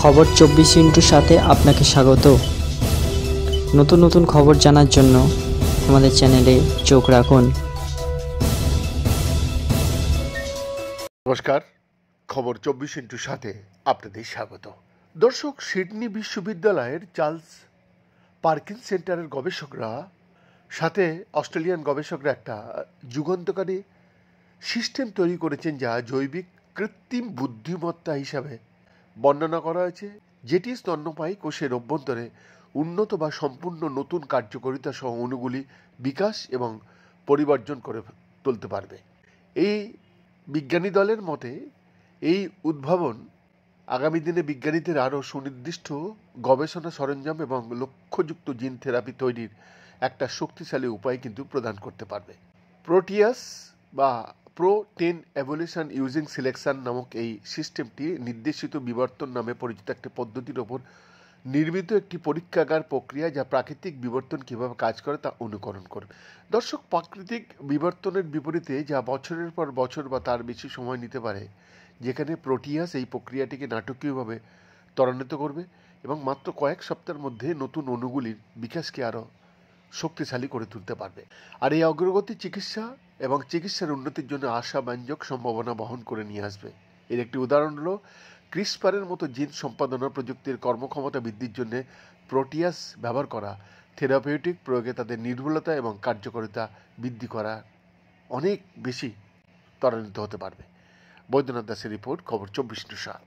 খবর 24 সাথে আপনাকে স্বাগত। নতুন নতুন খবর জানার জন্য আমাদের চ্যানেলে চোখ রাখুন। নমস্কার, খবর 24 সাথে আপনাদের স্বাগত। দর্শক, সিডনি বিশ্ববিদ্যালয়ের চার্লস পার্কিন্স সেন্টারের গবেষকরা সাথে অস্ট্রেলিয়ান গবেষকরা একটা যুগান্তকারী সিস্টেম তৈরি করেছেন, যা জৈবিক কৃত্রিম বুদ্ধিমত্তা হিসাবে বর্ণনা করা হয়েছে, যেটি স্তন্যপায়ী কোষের অভ্যন্তরে উন্নত বা সম্পূর্ণ নতুন কার্যকারিতা সহ অণুগুলি বিকাশ এবং পরিবর্জন করে তুলতে পারবে। এই বিজ্ঞানী দলের মতে এই উদ্ভাবন আগামী দিনে বিজ্ঞানীদের আরও সুনির্দিষ্ট গবেষণা সরঞ্জাম এবং লক্ষ্যযুক্ত জিন থেরাপি তৈরির একটা শক্তিশালী উপায় কিন্তু প্রদান করতে পারবে। প্রোটিয়াস বা প্রো-10 এভলিউশন ইউজিং সিলেকশন নামক এই সিস্টেমটি নির্দেশিত বিবর্তন নামে পরিচিত একটি পদ্ধতির ওপর নির্মিত একটি পরীক্ষাগার প্রক্রিয়া, যা প্রাকৃতিক বিবর্তন কীভাবে কাজ করে তা অনুকরণ করবে। দর্শক, প্রাকৃতিক বিবর্তনের বিপরীতে, যা বছরের পর বছর বা তার বেশি সময় নিতে পারে, যেখানে প্রোটিয়াস এই প্রক্রিয়াটিকে নাটকীয়ভাবে ত্বরান্বিত করবে এবং মাত্র কয়েক সপ্তাহের মধ্যে নতুন অণুগুলির বিকাশকে আরও শক্তিশালী করে তুলতে পারবে। আর এই অগ্রগতি চিকিৎসা এবং চিকিৎসার উন্নতির জন্য আশাব্যঞ্জক সম্ভাবনা বহন করে নিয়ে আসবে। এর একটি উদাহরণ হলো ক্রিসপারের মতো জিন সম্পাদনা প্রযুক্তির কর্মক্ষমতা বৃদ্ধির জন্য প্রোটিয়াস ব্যবহার করা থেরাপিউটিক প্রয়োগে তাদের নির্ভুলতা এবং কার্যকারিতা বৃদ্ধি করা অনেক বেশি ত্বরান্বিত হতে পারবে। বৈদ্যনাথ দাসের রিপোর্ট, খবর 24 সাল।